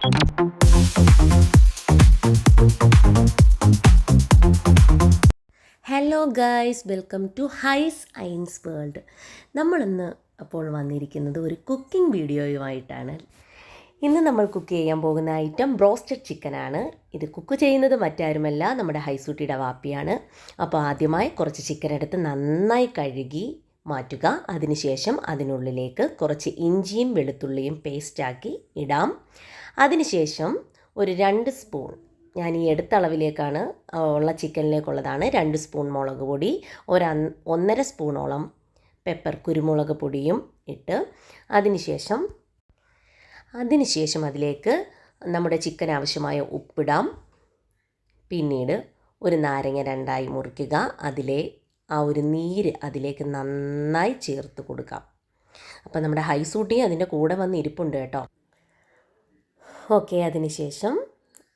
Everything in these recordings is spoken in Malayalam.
ഹലോ ഗായ്സ്, വെൽക്കം ടു ഹൈസ് ഐൻസ് വേൾഡ്. നമ്മളിന്ന് അപ്പോൾ വന്നിരിക്കുന്നത് ഒരു കുക്കിംഗ് വീഡിയോയുമായിട്ടാണ്. ഇന്ന് നമ്മൾ കുക്ക് ചെയ്യാൻ പോകുന്ന ഐറ്റം ബ്രോസ്റ്റഡ് ചിക്കനാണ്. ഇത് കുക്ക് ചെയ്യുന്നത് മറ്റാരുമല്ല, നമ്മുടെ ഹൈസൂട്ടിയുടെ വാപ്പിയാണ്. അപ്പോൾ ആദ്യമായി കുറച്ച് ചിക്കൻ എടുത്ത് നന്നായി കഴുകി മാറ്റുക. അതിനുശേഷം അതിനുള്ളിലേക്ക് കുറച്ച് ഇഞ്ചിയും വെളുത്തുള്ളിയും പേസ്റ്റാക്കി ഇടാം. അതിനുശേഷം ഒരു 2 സ്പൂൺ, ഞാൻ ഈ എടുത്ത അളവിലേക്കാണ് ഉള്ള ചിക്കനിലേക്കുള്ളതാണ്, 2 സ്പൂൺ മുളക് പൊടി, 1.5 സ്പൂണോളം പെപ്പർ കുരുമുളക് പൊടിയും ഇട്ട് അതിനുശേഷം അതിലേക്ക് നമ്മുടെ ചിക്കൻ ആവശ്യമായ ഉപ്പിടാം. പിന്നീട് ഒരു നാരങ്ങ 2ആയി മുറിക്കുക. അതിലെ ആ ഒരു നീര് അതിലേക്ക് നന്നായി ചേർത്ത് കൊടുക്കാം. അപ്പം നമ്മുടെ ഹൈസൂട്ടി അതിൻ്റെ കൂടെ വന്ന് ഇരിപ്പുണ്ട് കേട്ടോ. ഓക്കെ, അതിനുശേഷം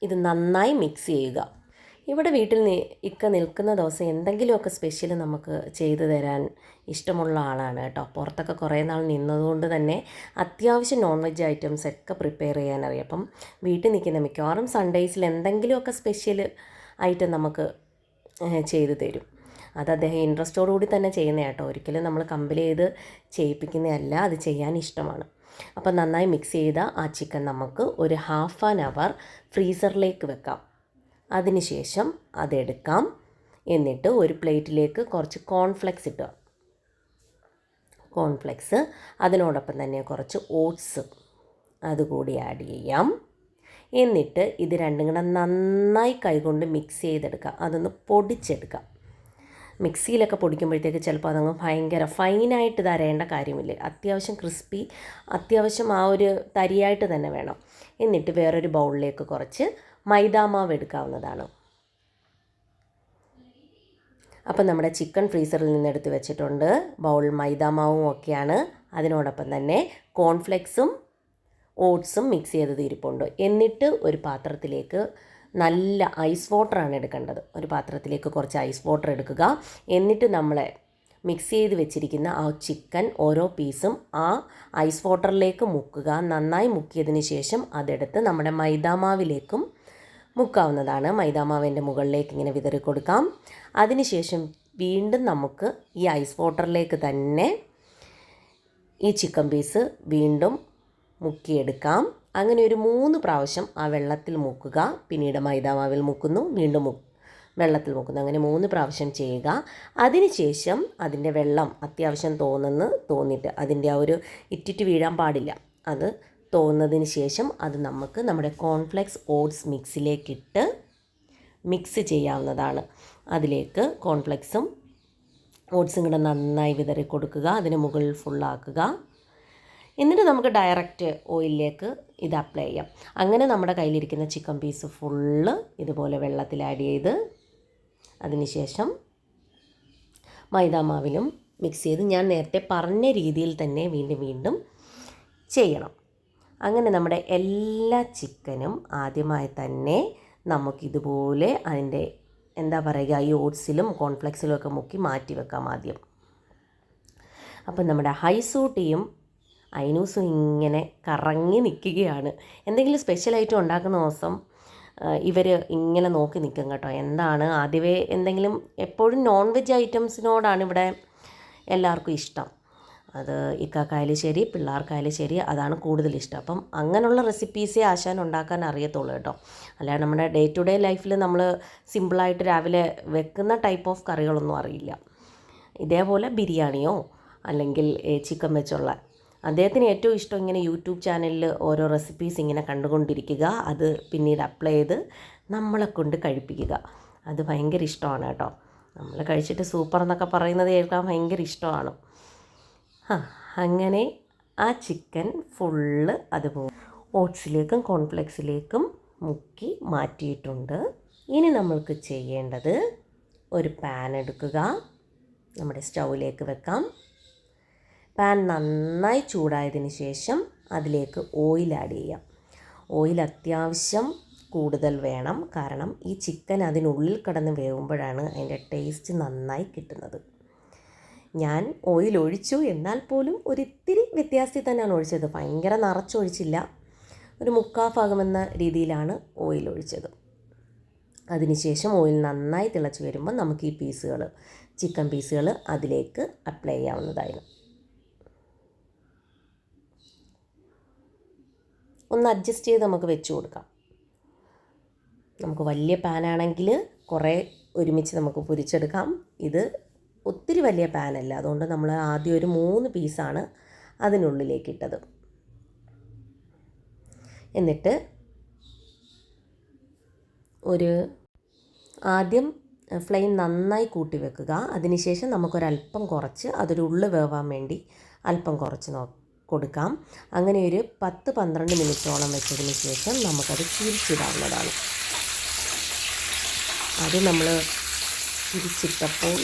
ഇത് നന്നായി മിക്സ് ചെയ്യുക. ഇവിടെ വീട്ടിൽ നിൽക്കുന്ന ദിവസം എന്തെങ്കിലുമൊക്കെ സ്പെഷ്യൽ നമുക്ക് ചെയ്തു തരാൻ ഇഷ്ടമുള്ള ആളാണ് കേട്ടോ. പുറത്തൊക്കെ കുറേ നാൾ നിന്നതുകൊണ്ട് തന്നെ അത്യാവശ്യം നോൺ വെജ് ഐറ്റംസ് ഒക്കെ പ്രിപ്പയർ ചെയ്യാനറിയാം. അപ്പം വീട്ടിൽ നിൽക്കുന്ന മിക്കവാറും സൺഡേയ്സിൽ എന്തെങ്കിലുമൊക്കെ സ്പെഷ്യൽ ഐറ്റം നമുക്ക് ചെയ്തു തരും. അത് അദ്ദേഹം ഇൻട്രസ്റ്റോടുകൂടി തന്നെ ചെയ്യുന്ന കേട്ടോ. ഒരിക്കലും നമ്മൾ കമ്പൽ ചെയ്ത് ചെയ്യിപ്പിക്കുന്നതല്ല, അത് ചെയ്യാൻ ഇഷ്ടമാണ്. അപ്പം നന്നായി മിക്സ് ചെയ്ത ആ ചിക്കൻ നമുക്ക് ഒരു 1/2 അവർ ഫ്രീസറിലേക്ക് വെക്കാം. അതിനുശേഷം അതെടുക്കാം. എന്നിട്ട് ഒരു പ്ലേറ്റിലേക്ക് കുറച്ച് കോൺഫ്ലെക്സ് ഇട്ടുക. കോൺഫ്ലെക്സ്, അതിനോടൊപ്പം തന്നെ കുറച്ച് ഓട്സ് അതുകൂടി ആഡ് ചെയ്യാം. എന്നിട്ട് ഇത് രണ്ടും കൂടെ നന്നായി കൈകൊണ്ട് മിക്സ് ചെയ്തെടുക്കുക. അതൊന്ന് പൊടിച്ചെടുക്കുക. മിക്സിയിലൊക്കെ പൊടിക്കുമ്പോഴത്തേക്ക് ചിലപ്പോൾ അതങ്ങ് ഭയങ്കര ഫൈനായിട്ട് തരേണ്ട കാര്യമില്ല. അത്യാവശ്യം ക്രിസ്പി, അത്യാവശ്യം ആ ഒരു തരിയായിട്ട് തന്നെ വേണം. എന്നിട്ട് വേറൊരു ബൗളിലേക്ക് കുറച്ച് മൈദാമാവ് എടുക്കാവുന്നതാണ്. അപ്പം നമ്മുടെ ചിക്കൻ ഫ്രീസറിൽ നിന്ന് എടുത്ത് വെച്ചിട്ടുണ്ട്. ബൗൾ മൈദാമാവും ഒക്കെയാണ്. അതിനോടൊപ്പം തന്നെ കോൺഫ്ലെക്സും ഓട്സും മിക്സ് ചെയ്തത് ഇരിപ്പുണ്ട്. എന്നിട്ട് ഒരു പാത്രത്തിലേക്ക് നല്ല ഐസ് വാട്ടറാണ് എടുക്കേണ്ടത്. ഒരു പാത്രത്തിലേക്ക് കുറച്ച് ഐസ് വാട്ടർ എടുക്കുക. എന്നിട്ട് നമ്മൾ മിക്സ് ചെയ്ത് വെച്ചിരിക്കുന്ന ആ ചിക്കൻ ഓരോ പീസും ആ ഐസ് വാട്ടറിലേക്ക് മുക്കുക. നന്നായി മുക്കിയതിന് ശേഷം അതെടുത്ത് നമ്മുടെ മൈദാമാവിലേക്കും മുക്കാവുന്നതാണ്. മൈദാമാവിൻ്റെ മുകളിലേക്ക് ഇങ്ങനെ വിതറി കൊടുക്കാം. അതിനുശേഷം വീണ്ടും നമുക്ക് ഈ ഐസ് വാട്ടറിലേക്ക് തന്നെ ഈ ചിക്കൻ പീസ് വീണ്ടും മുക്കിയെടുക്കാം. അങ്ങനെ ഒരു 3 പ്രാവശ്യം ആ വെള്ളത്തിൽ മുക്കുക. പിന്നീട് മൈദാമാവിൽ മുക്കുന്നു, വീണ്ടും വെള്ളത്തിൽ മുക്കുന്നു. അങ്ങനെ 3 പ്രാവശ്യം ചെയ്യുക. അതിനുശേഷം അതിൻ്റെ വെള്ളം അത്യാവശ്യം തോന്നിയിട്ട് അതിൻ്റെ ആ ഒരു ഇറ്റിറ്റ് വീഴാൻ പാടില്ല. അത് തോന്നുന്നതിന് ശേഷം അത് നമുക്ക് നമ്മുടെ കോൺഫ്ലെക്സ് ഓട്സ് മിക്സിലേക്കിട്ട് മിക്സ് ചെയ്യാവുന്നതാണ്. അതിലേക്ക് കോൺഫ്ലെക്സും ഓട്സും കൂടെ നന്നായി വിതറി കൊടുക്കുക. അതിന് മുകളിൽ ഫുള്ളാക്കുക. എന്നിട്ട് നമുക്ക് ഡയറക്റ്റ് ഓയിലിലേക്ക് ഇത് അപ്ലൈ ചെയ്യാം. അങ്ങനെ നമ്മുടെ കയ്യിലിരിക്കുന്ന ചിക്കൻ പീസ് ഫുള്ള് ഇതുപോലെ വെള്ളത്തിൽ ആഡ് ചെയ്ത് അതിനുശേഷം മൈദാമാവിലും മിക്സ് ചെയ്ത് ഞാൻ നേരത്തെ പറഞ്ഞ രീതിയിൽ തന്നെ വീണ്ടും ചെയ്യണം. അങ്ങനെ നമ്മുടെ എല്ലാ ചിക്കനും ആദ്യമായി തന്നെ നമുക്കിതുപോലെ അതിൻ്റെ ഈ ഓട്സിലും കോൺഫ്ലെക്സിലും ഒക്കെ മുക്കി മാറ്റി വെക്കാം ആദ്യം. അപ്പം നമ്മുടെ ഹൈസൂട്ടിയും ഐനൂസും ഇങ്ങനെ കറങ്ങി നിൽക്കുകയാണ്. എന്തെങ്കിലും സ്പെഷ്യൽ ഐറ്റം ഉണ്ടാക്കുന്ന ദിവസം ഇവർ ഇങ്ങനെ നോക്കി നിൽക്കും കേട്ടോ. എന്താണ് ആദ്യമേ എന്തെങ്കിലും, എപ്പോഴും നോൺ വെജ് ഐറ്റംസിനോടാണ് ഇവിടെ എല്ലാവർക്കും ഇഷ്ടം. അത് ഇക്കാക്കായാലും ശരി, പിള്ളേർക്കായാലും ശരി, അതാണ് കൂടുതൽ ഇഷ്ടം. അപ്പം അങ്ങനെയുള്ള റെസിപ്പീസേ ആശാൻ ഉണ്ടാക്കാൻ അറിയത്തുള്ളൂ കേട്ടോ. അല്ലാതെ നമ്മുടെ ഡേ ടു ഡേ ലൈഫിൽ നമ്മൾ സിമ്പിളായിട്ട് രാവിലെ വെക്കുന്ന ടൈപ്പ് ഓഫ് കറികളൊന്നും അറിയില്ല. ഇതേപോലെ ബിരിയാണിയോ അല്ലെങ്കിൽ ചിക്കൻ വെച്ചുള്ള, അദ്ദേഹത്തിന് ഏറ്റവും ഇഷ്ടം ഇങ്ങനെ യൂട്യൂബ് ചാനലിൽ ഓരോ റെസിപ്പീസ് ഇങ്ങനെ കണ്ടുകൊണ്ടിരിക്കുക, അത് പിന്നീട് അപ്ലൈ ചെയ്ത് നമ്മളെ കൊണ്ട് കഴിപ്പിക്കുക. അത് ഭയങ്കര ഇഷ്ടമാണ് കേട്ടോ. നമ്മൾ കഴിച്ചിട്ട് സൂപ്പർ എന്നൊക്കെ പറയുന്നത് കേൾക്കാൻ ഭയങ്കര ഇഷ്ടമാണ്. അങ്ങനെ ആ ചിക്കൻ ഫുള്ള് അതുപോലെ ഓട്സിലേക്കും കോൺഫ്ലെക്സിലേക്കും മുക്കി മാറ്റിയിട്ടുണ്ട്. ഇനി നമ്മൾക്ക് ചെയ്യേണ്ടത് ഒരു പാൻ എടുക്കുക, നമ്മുടെ സ്റ്റൗവിലേക്ക് വെക്കാം. പാൻ നന്നായി ചൂടായതിന് ശേഷം അതിലേക്ക് ഓയിൽ ആഡ് ചെയ്യാം. ഓയിൽ അത്യാവശ്യം കൂടുതൽ വേണം, കാരണം ഈ ചിക്കൻ അതിനുള്ളിൽ കിടന്ന് വേവുമ്പോഴാണ് അതിൻ്റെ ടേസ്റ്റ് നന്നായി കിട്ടുന്നത്. ഞാൻ ഓയിൽ ഒഴിച്ചു, എന്നാൽ പോലും ഒരിത്തിരി വ്യത്യാസത്തിൽ തന്നെയാണ് ഒഴിച്ചത്. ഭയങ്കര നിറച്ചൊഴിച്ചില്ല, ഒരു 3/4 ഭാഗമെന്ന രീതിയിലാണ് ഓയിൽ ഒഴിച്ചത്. അതിനുശേഷം ഓയിൽ നന്നായി തിളച്ച് വരുമ്പോൾ നമുക്ക് ഈ പീസുകൾ, ചിക്കൻ പീസുകൾ അതിലേക്ക് അപ്ലൈ ചെയ്യാവുന്നതായിരുന്നു. ഒന്ന് അഡ്ജസ്റ്റ് ചെയ്ത് നമുക്ക് വെച്ച് കൊടുക്കാം. നമുക്ക് വലിയ പാനാണെങ്കിൽ കുറേ ഒരുമിച്ച് നമുക്ക് പൊരിച്ചെടുക്കാം. ഇത് ഒത്തിരി വലിയ പാനല്ല, അതുകൊണ്ട് നമ്മൾ ആദ്യം ഒരു 3 പീസാണ് അതിനുള്ളിലേക്ക് ഇട്ടത്. എന്നിട്ട് ആദ്യം ഫ്ലെയിം നന്നായി കൂട്ടി വെക്കുക. അതിനുശേഷം നമുക്കൊരല്പം കുറച്ച് അതൊരു ഉള്ളു വേവാൻ വേണ്ടി അല്പം കുറച്ച് കൊടുക്കാം. അങ്ങനെ ഒരു 10-12 മിനിറ്റോളം വെച്ചതിന് ശേഷം നമുക്കത് തിരിച്ചിടാവുന്നതാണ്. അത് നമ്മൾ തിരിച്ചിട്ടപ്പോൾ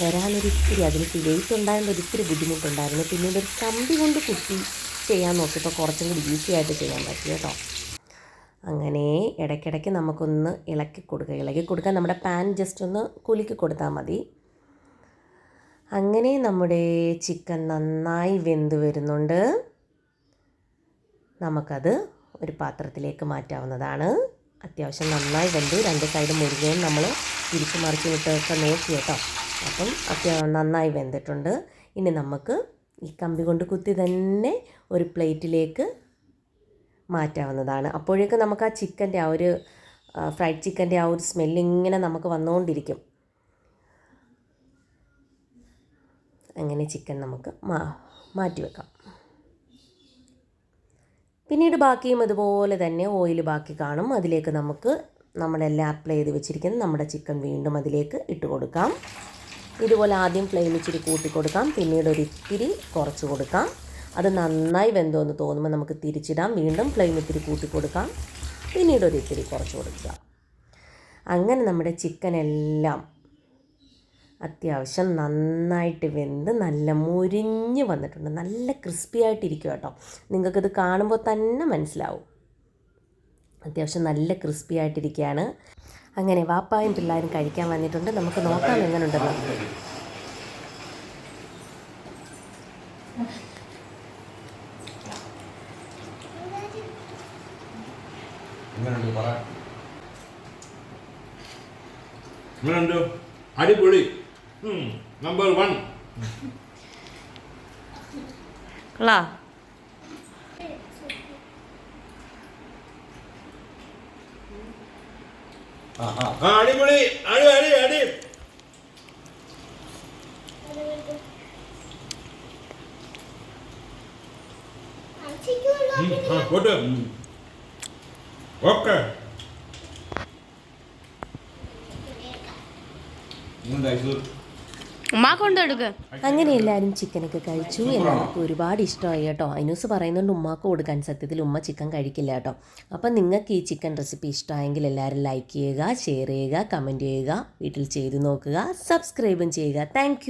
വരാനൊരിത്തിരി അതിന് വെയിറ്റ് ഉണ്ടായതുകൊണ്ട് ഒരിത്തിരി ബുദ്ധിമുട്ടുണ്ടായിരുന്നു. പിന്നീട് ഒരു കമ്പി കൊണ്ട് കുത്തി ചെയ്യാൻ നോക്കിയപ്പോൾ കുറച്ചും കൂടി ഈസി ആയിട്ട് ചെയ്യാൻ പറ്റി കേട്ടോ. അങ്ങനെ ഇടയ്ക്കിടയ്ക്ക് നമുക്കൊന്ന് ഇളക്കി കൊടുക്കാൻ നമ്മുടെ പാൻ ജസ്റ്റ് ഒന്ന് കുലുക്കി കൊടുത്താൽ മതി. അങ്ങനെ നമ്മുടെ ചിക്കൻ നന്നായി വെന്ത് വരുന്നുണ്ട്. നമുക്കത് ഒരു പാത്രത്തിലേക്ക് മാറ്റാവുന്നതാണ്. അത്യാവശ്യം നന്നായി വെന്തു. 2 സൈഡും മുരികയും നമ്മൾ തിരിച്ച് മറിച്ച് വിട്ടൊക്കെ നോക്കി കേട്ടോ. അപ്പം നന്നായി വെന്തിട്ടുണ്ട്. ഇനി നമുക്ക് ഈ കമ്പി കൊണ്ട് കുത്തി തന്നെ ഒരു പ്ലേറ്റിലേക്ക് മാറ്റാവുന്നതാണ്. അപ്പോഴേക്കും നമുക്ക് ആ ചിക്കൻ്റെ ആ ഒരു ഫ്രൈഡ് ചിക്കൻ്റെ ആ ഒരു സ്മെല്ലിങ്ങനെ നമുക്ക് വന്നുകൊണ്ടിരിക്കും. അങ്ങനെ ചിക്കൻ നമുക്ക് മാറ്റി വെക്കാം. പിന്നീട് ബാക്കിയും അതുപോലെ തന്നെ ഓയിൽ ബാക്കി കാണും. അതിലേക്ക് നമുക്ക് നമ്മളെല്ലാം അപ്ലൈ ചെയ്ത് വെച്ചിരിക്കുന്ന നമ്മുടെ ചിക്കൻ വീണ്ടും അതിലേക്ക് ഇട്ട് കൊടുക്കാം. ഇതുപോലെ ആദ്യം ഫ്ലെയിം ഇച്ചിരി കൂട്ടി കൊടുക്കാം, പിന്നീട് ഒരിത്തിരി കുറച്ച് കൊടുക്കാം. അത് നന്നായി വെന്തോന്ന് തോന്നുമ്പോൾ നമുക്ക് തിരിച്ചിടാം. വീണ്ടും ഫ്ലെയിം ഇത്തിരി കൂട്ടി കൊടുക്കാം, പിന്നീട് ഒരിത്തിരി കുറച്ച് കൊടുക്കുക. അങ്ങനെ നമ്മുടെ ചിക്കൻ എല്ലാം അത്യാവശ്യം നന്നായിട്ട് വെന്ത് നല്ല മുരിഞ്ഞ് വന്നിട്ടുണ്ട്. നല്ല ക്രിസ്പി ആയിട്ടിരിക്കും കേട്ടോ. നിങ്ങൾക്കിത് കാണുമ്പോൾ തന്നെ മനസ്സിലാവും. അത്യാവശ്യം നല്ല ക്രിസ്പി ആയിട്ടിരിക്കുകയാണ്. അങ്ങനെ വാപ്പായും പിള്ളേരും കഴിക്കാൻ വന്നിട്ടുണ്ട്. നമുക്ക് നോക്കാം എങ്ങനെ ഉണ്ടെന്ന്. അടിപൊളി. നമ്പർ 1. അടിപൊളി. അടി ഓക്കെ. അങ്ങനെ എല്ലാവരും ചിക്കനൊക്കെ കഴിച്ചു. എല്ലാവർക്കും ഒരുപാട് ഇഷ്ടമായി കേട്ടോ. അനൂസ് പറയുന്നുണ്ട് ഉമ്മാക്ക് കൊടുക്കാൻ. സത്യത്തിൽ ഉമ്മ ചിക്കൻ കഴിക്കില്ല കേട്ടോ. അപ്പം നിങ്ങൾക്ക് ഈ ചിക്കൻ റെസിപ്പി ഇഷ്ടമായെങ്കിൽ എല്ലാവരും ലൈക്ക് ചെയ്യുക, ഷെയർ ചെയ്യുക, കമൻറ്റ് ചെയ്യുക, വീട്ടിൽ ചെയ്ത് നോക്കുക, സബ്സ്ക്രൈബും ചെയ്യുക. താങ്ക്